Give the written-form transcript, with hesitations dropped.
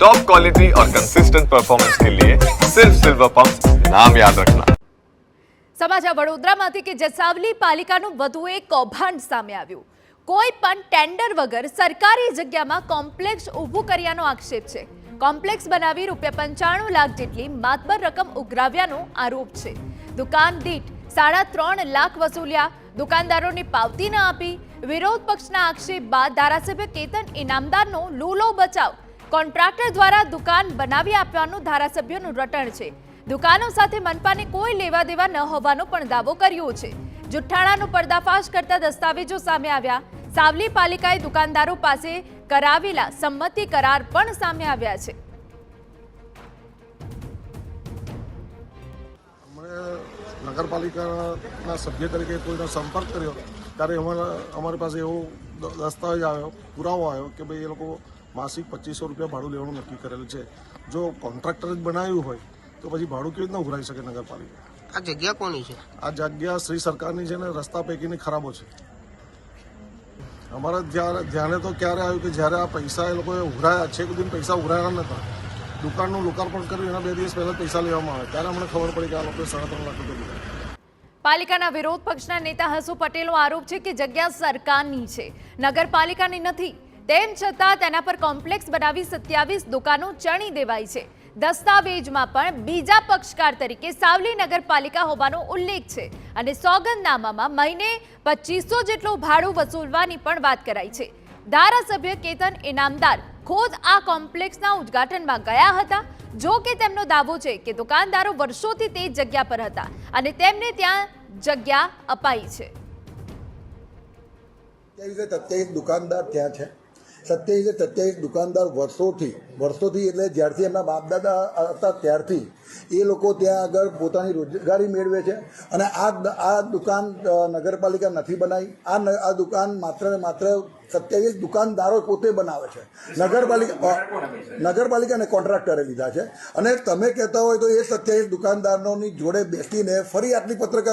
Top quality और consistent performance के लिए सिर्फ सिल्वर पंप नाम याद रखना। સમાચાર વડોદરામાંથી કે જસાવલી પાલિકાનું વધુ એક કૌભાંડ સામે આવ્યું। કોઈ પણ ટેન્ડર વગર સરકારી જગ્યામાં કોમ્પ્લેક્સ ઊભું કર્યાનો આક્ષેપ છે। કોમ્પ્લેક્સ બનાવી ₹95 લાખ જેટલી માતબર રકમ ઉઘરાવ્યાનો આરોપ છે। દુકાન દીઠ 3.5 લાખ વસૂલ્યા। દુકાનદારોની પાવતી ન આપી। વિરોધ પક્ષના આક્ષેપ બાદ ધારાસભ્ય કેતન ઇનામદારનો લૂલો બચાવ। કોન્ટ્રાક્ટર દ્વારા દુકાન બનાવી આપવાનું ધારાસભ્યનું રટણ છે। દુકાનો સાથે મનપાને કોઈ લેવા દેવા ન હોવાનો પણ દાવો કર્યો છે। જુઠ્ઠાણાનો પર્દાફાશ કરતા દસ્તાવેજો સામે આવ્યા। સાવલી પાલિકાએ દુકાનદારો પાસે કરાવેલા સંમતિ કરાર પણ સામે આવ્યા છે। નગરપાલિકાના સભ્ય તરીકે કોઈનો સંપર્ક કર્યો ત્યારે અમારી પાસે એવો દસ્તાવેજ આવ્યો, પુરાવો આવ્યો કે ભાઈ એ લોકો માસિક ₹2500 ભાડું લેવાનું નક્કી કરેલું છે। જો કોન્ટ્રાક્ટર જ બનાવ્યું હોય તો પછી ભાડું કેવી રીતના ઉઘરાઈ શકે નગરપાલિકા? આ જગ્યા કોની છે? આ જગ્યા શ્રી સરકારની છે ને રસ્તા પૈકીની ખરાબો છે। અમારા ધ્યાને તો ક્યારે આવ્યું કે જ્યારે આ પૈસા એ લોકોએ ઉઘરાયા છે, કોઈ દિન પૈસા ઉઘરાયા નતા। દુકાનનું લોકાર્પણ કર્યું એના 2 દિવસ પહેલા પૈસા લેવામાં આવે ત્યારે અમને ખબર પડી કે આ લોકોએ 3.5 લાખ રૂપિયા લીધા। પાલિકાના વિરોધ પક્ષના નેતા હસુ પટેલનો આરોપ છે કે જગ્યા સરકારની છે, નગરપાલિકાની નથી। તેમ છતાં તેના પર કોમ્પ્લેક્સ બનાવી 27 દુકાનો ચણી દેવાઈ છે। દસ્તાવેજમાં પણ બીજા પક્ષકાર તરીકે સાવલી નગરપાલિકા હોવાનો ઉલ્લેખ છે અને સોગંદનામામાં મહિને 2500 જેટલું ભાડું વસૂલવાની પણ વાત કરાઈ છે। ધારાસભ્ય કેતન ઇનામદાર ખુદ આ કોમ્પ્લેક્સના ઉદ્ઘાટનમાં ગયા હતા। જો કે તેમનો દાવો છે કે દુકાનદારો વર્ષોથી તે જગ્યા પર હતા અને તેમને ત્યાં જગ્યા અપાઈ છે। 27 દુકાનદાર ત્યાં છે। 27 દુકાનદાર વર્ષોથી એટલે જ્યારથી એમના બાપ દાદા હતા ત્યારથી એ લોકો ત્યાં આગળ પોતાની રોજગારી મેળવે છે અને આ દુકાન નગરપાલિકા નથી બનાવી। આ દુકાન માત્ર ને માત્ર 27 દુકાનદારો પોતે બનાવે છે। નગરપાલિકાને કોન્ટ્રાક્ટરે લીધા છે અને તમે કહેતા હોય તો એ 27 દુકાનદારોની જોડે બેસીને ફરી આટલી પત્રકાર